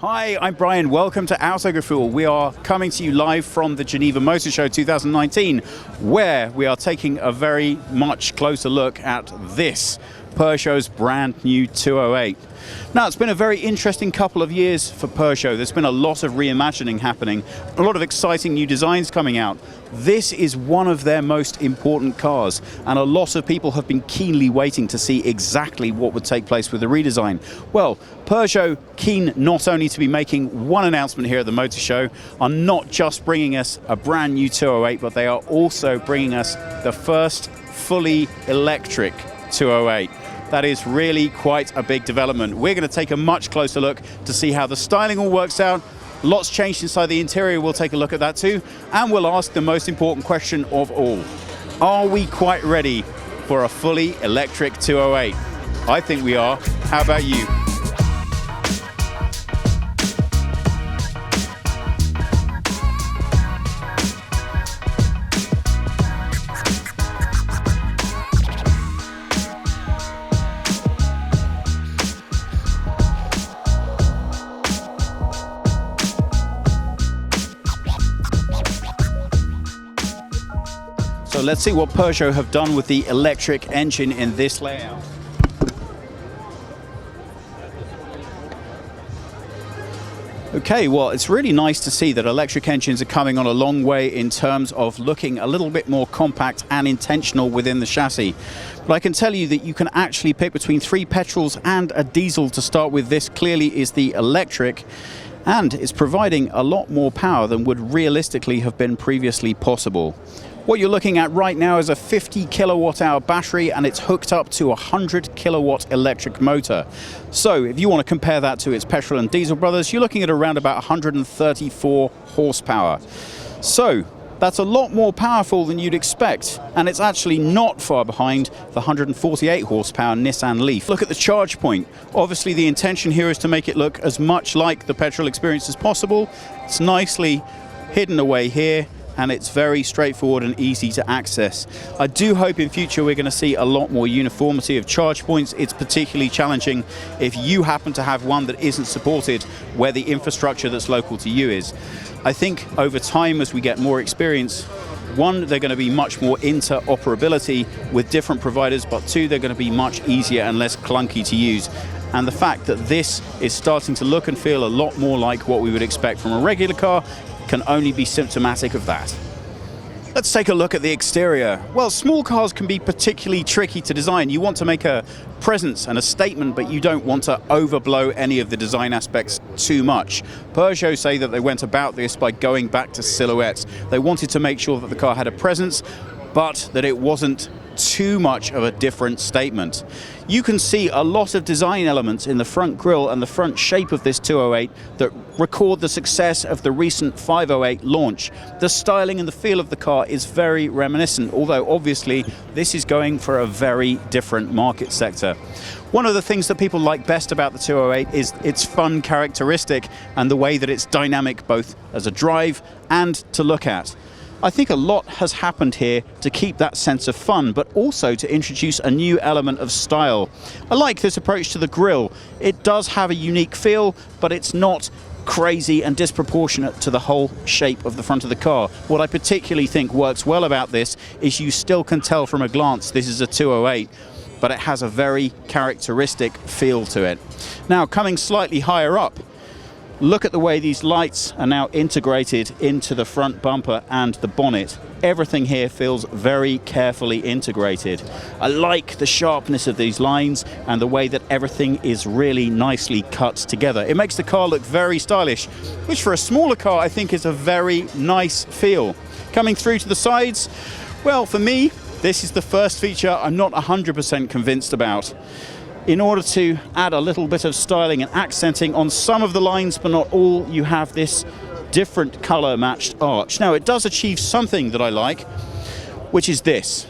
Hi, I'm Brian. Welcome to Autogefühl. We are coming to you live from the Geneva Motor Show 2019, where we are taking a very much closer look at this Peugeot's brand new 208. Now, it's been a very interesting couple of years for Peugeot. There's been a lot of reimagining happening, a lot of exciting new designs coming out. This is one of their most important cars, and a lot of people have been keenly waiting to see exactly what would take place with the redesign. Well, Peugeot, keen not only to be making one announcement here at the Motor Show, are not just bringing us a brand new 208, but they are also bringing us the first fully electric 208. That is really quite a big development. We're going to take a much closer look to see how the styling all works out. Lots changed inside the interior. We'll take a look at that too. And we'll ask the most important question of all. Are we quite ready for a fully electric 208? I think we are. How about you? So let's see what Peugeot have done with the electric engine in this layout. Okay, well, it's really nice to see that electric engines are coming on a long way in terms of looking a little bit more compact and intentional within the chassis. But I can tell you that you can actually pick between 3 petrols and a diesel to start with. This clearly is the electric, and it's providing a lot more power than would realistically have been previously possible. What you're looking at right now is a 50 kilowatt hour battery, and it's hooked up to a 100 kilowatt electric motor. So if you want to compare that to its petrol and diesel brothers, you're looking at around about 134 horsepower. So that's a lot more powerful than you'd expect, and it's actually not far behind the 148 horsepower Nissan Leaf. Look at the charge point. Obviously the intention here is to make it look as much like the petrol experience as possible. It's nicely hidden away here, and it's very straightforward and easy to access. I do hope in future we're going to see a lot more uniformity of charge points. It's particularly challenging if you happen to have one that isn't supported where the infrastructure that's local to you is. I think over time, as we get more experience, one, they're going to be much more interoperability with different providers, but two, they're going to be much easier and less clunky to use. And the fact that this is starting to look and feel a lot more like what we would expect from a regular car can only be symptomatic of that. Let's take a look at the exterior. Well, small cars can be particularly tricky to design. You want to make a presence and a statement, but you don't want to overblow any of the design aspects too much. Peugeot say that they went about this by going back to silhouettes. They wanted to make sure that the car had a presence, but that it wasn't too much of a different statement. You can see a lot of design elements in the front grille and the front shape of this 208 that record the success of the recent 508 launch. The styling and the feel of the car is very reminiscent, although obviously this is going for a very different market sector. One of the things that people like best about the 208 is its fun characteristic and the way that it's dynamic both as a drive and to look at. I think a lot has happened here to keep that sense of fun, but also to introduce a new element of style. I like this approach to the grille. It does have a unique feel, but it's not crazy and disproportionate to the whole shape of the front of the car. What I particularly think works well about this is you still can tell from a glance this is a 208, but it has a very characteristic feel to it. Now, coming slightly higher up, look at the way these lights are now integrated into the front bumper and the bonnet. Everything here feels very carefully integrated. I like the sharpness of these lines and the way that everything is really nicely cut together. It makes the car look very stylish, which for a smaller car I think is a very nice feel. Coming through to the sides, well, for me, this is the first feature I'm not 100% convinced about. In order to add a little bit of styling and accenting on some of the lines, but not all, you have this different color matched arch. Now, it does achieve something that I like, which is this.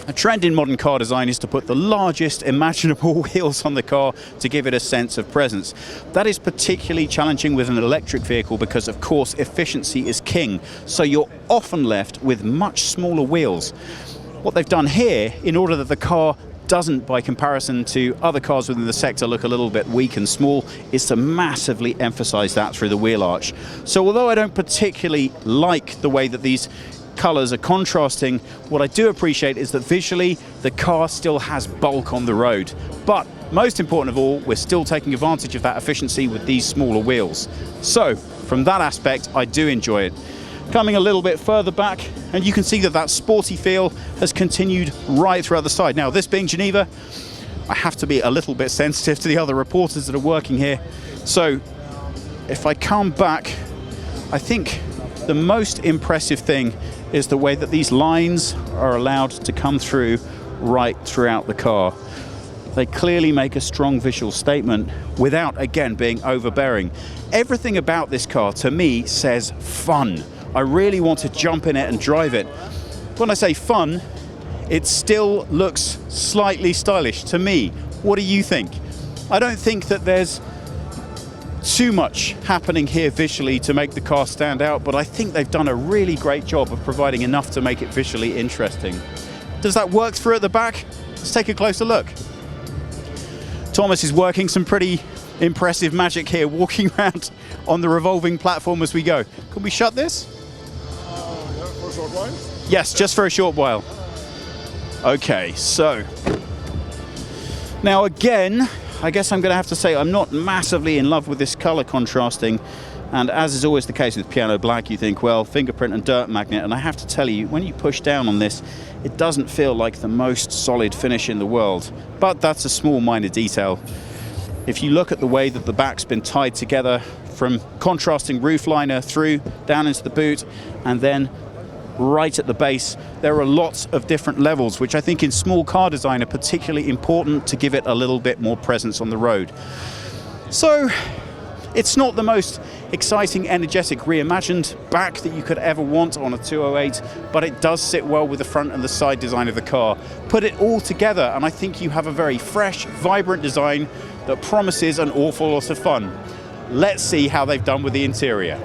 A trend in modern car design is to put the largest imaginable wheels on the car to give it a sense of presence. That is particularly challenging with an electric vehicle because, of course, efficiency is king. So you're often left with much smaller wheels. What they've done here, in order that the car doesn't, by comparison to other cars within the sector, look a little bit weak and small, is to massively emphasize that through the wheel arch. So although I don't particularly like the way that these colors are contrasting, what I do appreciate is that visually the car still has bulk on the road. But most important of all, we're still taking advantage of that efficiency with these smaller wheels. So from that aspect, I do enjoy it. Coming a little bit further back, and you can see that that sporty feel has continued right throughout the side. Now, this being Geneva, I have to be a little bit sensitive to the other reporters that are working here. So if I come back, I think the most impressive thing is the way that these lines are allowed to come through right throughout the car. They clearly make a strong visual statement without, again, being overbearing. Everything about this car, to me, says fun. I really want to jump in it and drive it. When I say fun, it still looks slightly stylish to me. What do you think? I don't think that there's too much happening here visually to make the car stand out, but I think they've done a really great job of providing enough to make it visually interesting. Does that work through at the back? Let's take a closer look. Thomas is working some pretty impressive magic here, walking around on the revolving platform as we go. Can we shut this? Yeah, for a short while? Yes, just for a short while. Okay, so now again, I guess I'm going to have to say I'm not massively in love with this color contrasting, and as is always the case with piano black, you think, well, fingerprint and dirt magnet, and I have to tell you, when you push down on this, it doesn't feel like the most solid finish in the world, but that's a small minor detail. If you look at the way that the back's been tied together, from contrasting roof liner through down into the boot and then right at the base, there are lots of different levels, which I think in small car design are particularly important to give it a little bit more presence on the road. So it's not the most exciting, energetic, reimagined back that you could ever want on a 208, but it does sit well with the front and the side design of the car. Put it all together and I think you have a very fresh, vibrant design that promises an awful lot of fun. Let's see how they've done with the interior.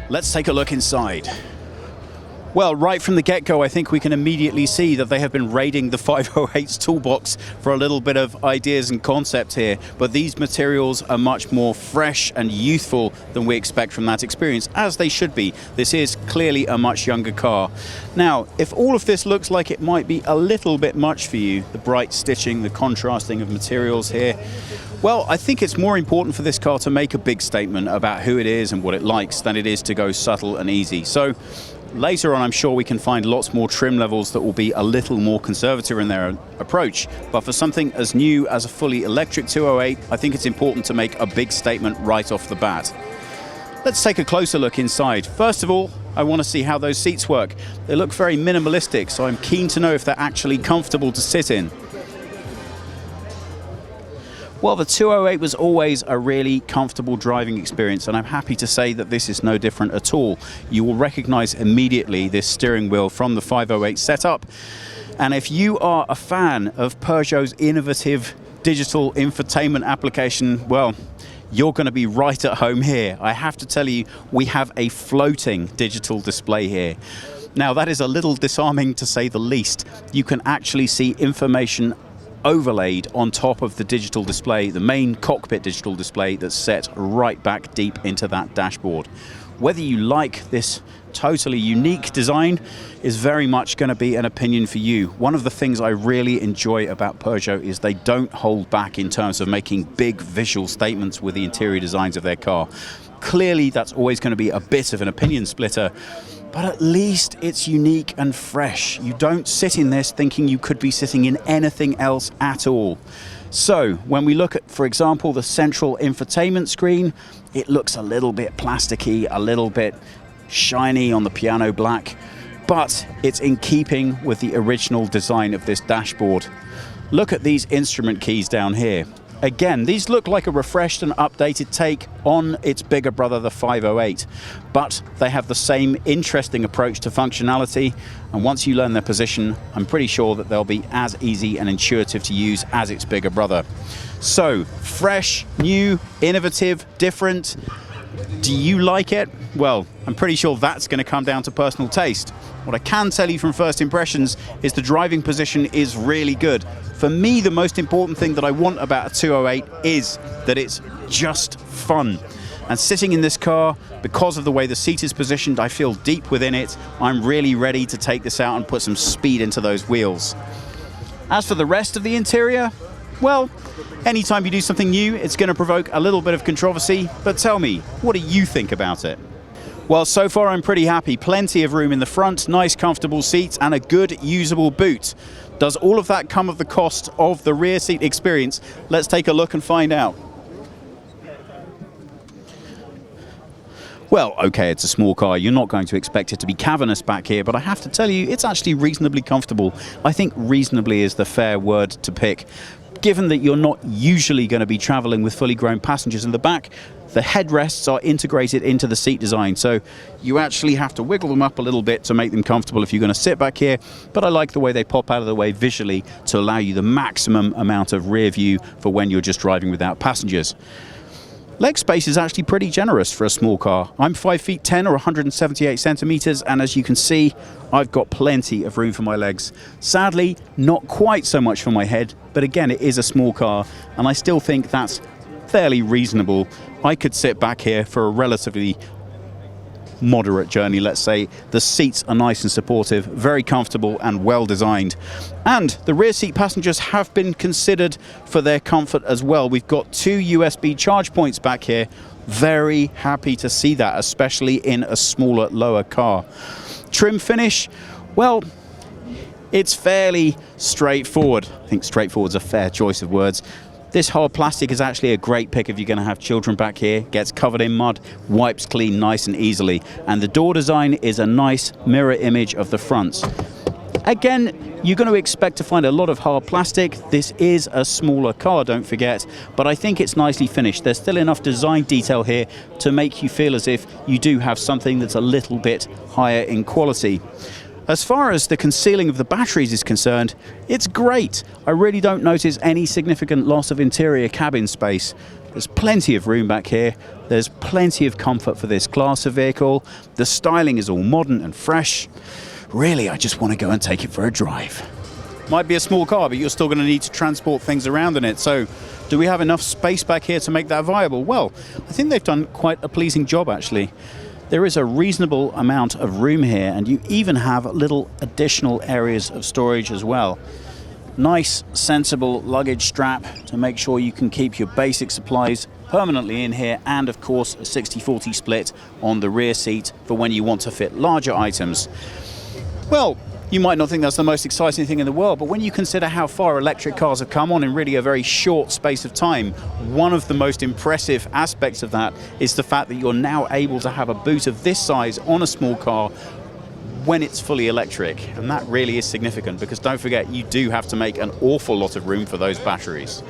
Let's take a look inside. Well, right from the get-go, I think we can immediately see that they have been raiding the 508's toolbox for a little bit of ideas and concept here, but these materials are much more fresh and youthful than we expect from that experience, as they should be. This is clearly a much younger car. Now, if all of this looks like it might be a little bit much for you, the bright stitching, the contrasting of materials here, well, I think it's more important for this car to make a big statement about who it is and what it likes than it is to go subtle and easy. So later on, I'm sure we can find lots more trim levels that will be a little more conservative in their approach. But for something as new as a fully electric 208, I think it's important to make a big statement right off the bat. Let's take a closer look inside. First of all, I want to see how those seats work. They look very minimalistic, so I'm keen to know if they're actually comfortable to sit in. Well, the 208 was always a really comfortable driving experience, and I'm happy to say that this is no different at all. You will recognize immediately this steering wheel from the 508 setup. And if you are a fan of Peugeot's innovative digital infotainment application, well, you're going to be right at home here. I have to tell you, we have a floating digital display here. Now, that is a little disarming to say the least. You can actually see information overlaid on top of the digital display, the main cockpit digital display that's set right back deep into that dashboard. Whether you like this totally unique design is very much going to be an opinion for you. One of the things I really enjoy about Peugeot is they don't hold back in terms of making big visual statements with the interior designs of their car. Clearly, that's always going to be a bit of an opinion splitter, but at least it's unique and fresh. You don't sit in this thinking you could be sitting in anything else at all. So when we look at, for example, the central infotainment screen, it looks a little bit plasticky, a little bit shiny on the piano black. but it's in keeping with the original design of this dashboard. Look at these instrument keys down here. Again, these look like a refreshed and updated take on its bigger brother, the 508, but they have the same interesting approach to functionality, and once you learn their position, I'm pretty sure that they'll be as easy and intuitive to use as its bigger brother. So, fresh, new, innovative, different. Do you like it? Well, I'm pretty sure that's going to come down to personal taste. What I can tell you from first impressions is the driving position is really good. For me, the most important thing that I want about a 208 is that it's just fun. And sitting in this car, because of the way the seat is positioned, I feel deep within it. I'm really ready to take this out and put some speed into those wheels. As for the rest of the interior, well, anytime you do something new, it's going to provoke a little bit of controversy, but tell me, what do you think about it? Well, so far I'm pretty happy. Plenty of room in the front, nice comfortable seats, and a good usable boot. Does all of that come at the cost of the rear seat experience? Let's take a look and find out. Well, okay, it's a small car. You're not going to expect it to be cavernous back here, but I have to tell you, it's actually reasonably comfortable. I think reasonably is the fair word to pick. Given that you're not usually going to be traveling with fully grown passengers in the back, the headrests are integrated into the seat design, so you actually have to wiggle them up a little bit to make them comfortable if you're going to sit back here, but I like the way they pop out of the way visually to allow you the maximum amount of rear view for when you're just driving without passengers. Leg space is actually pretty generous for a small car. I'm 5'10" or 178 centimeters, and as you can see, I've got plenty of room for my legs. Sadly, not quite so much for my head, but again, it is a small car, and I still think that's fairly reasonable. I could sit back here for a relatively moderate journey, let's say. The seats are nice and supportive, very comfortable and well designed. And the rear seat passengers have been considered for their comfort as well. We've got 2 USB charge points back here. Very happy to see that, especially in a smaller, lower car. Trim finish, well, it's fairly straightforward. I think straightforward's a fair choice of words. This hard plastic is actually a great pick if you're going to have children back here. Gets covered in mud, wipes clean nice and easily. And the door design is a nice mirror image of the fronts. Again, you're going to expect to find a lot of hard plastic. This is a smaller car, don't forget, but I think it's nicely finished. There's still enough design detail here to make you feel as if you do have something that's a little bit higher in quality. As far as the concealing of the batteries is concerned, it's great. I really don't notice any significant loss of interior cabin space. There's plenty of room back here. There's plenty of comfort for this class of vehicle. The styling is all modern and fresh. Really, I just want to go and take it for a drive. Might be a small car, but you're still going to need to transport things around in it. So do we have enough space back here to make that viable? Well, I think they've done quite a pleasing job, actually. There is a reasonable amount of room here, and you even have little additional areas of storage as well. Nice, sensible luggage strap to make sure you can keep your basic supplies permanently in here, and of course a 60-40 split on the rear seat for when you want to fit larger items. Well, you might not think that's the most exciting thing in the world, but when you consider how far electric cars have come on in really a very short space of time, one of the most impressive aspects of that is the fact that you're now able to have a boot of this size on a small car when it's fully electric. And that really is significant, because don't forget, you do have to make an awful lot of room for those batteries.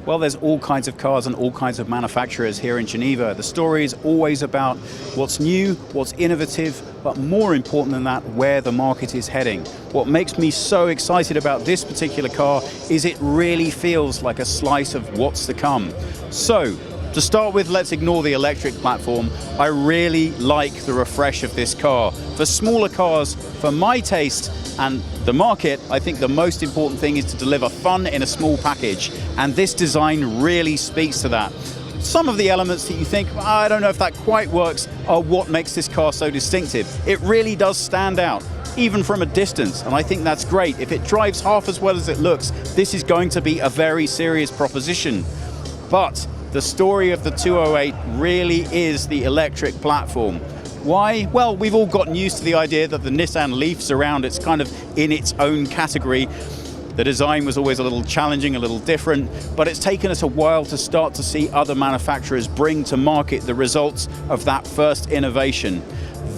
Well, there's all kinds of cars and all kinds of manufacturers here in Geneva. The story is always about what's new, what's innovative, but more important than that, where the market is heading. What makes me so excited about this particular car is it really feels like a slice of what's to come. So, to start with, let's ignore the electric platform. I really like the refresh of this car. For smaller cars, for my taste and the market, I think the most important thing is to deliver fun in a small package, and this design really speaks to that. Some of the elements that you think, I don't know if that quite works, are what makes this car so distinctive. It really does stand out, even from a distance, and I think that's great. If it drives half as well as it looks, this is going to be a very serious proposition. But the story of the 208 really is the electric platform. Why? Well, we've all gotten used to the idea that the Nissan Leaf's around, it's kind of in its own category. The design was always a little challenging, a little different, but it's taken us a while to start to see other manufacturers bring to market the results of that first innovation.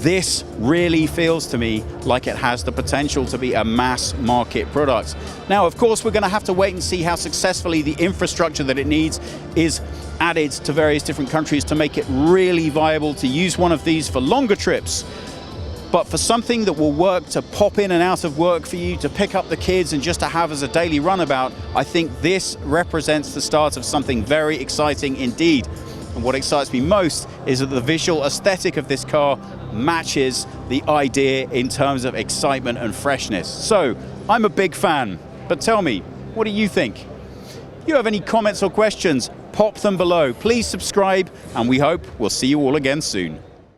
This really feels to me like it has the potential to be a mass market product. Now, of course, we're going to have to wait and see how successfully the infrastructure that it needs is added to various different countries to make it really viable to use one of these for longer trips. But for something that will work to pop in and out of work for you, to pick up the kids and just to have as a daily runabout, I think this represents the start of something very exciting indeed. And what excites me most is that the visual aesthetic of this car matches the idea in terms of excitement and freshness. So, I'm a big fan, but tell me, what do you think? If you have any comments or questions, pop them below. Please subscribe, and we hope we'll see you all again soon.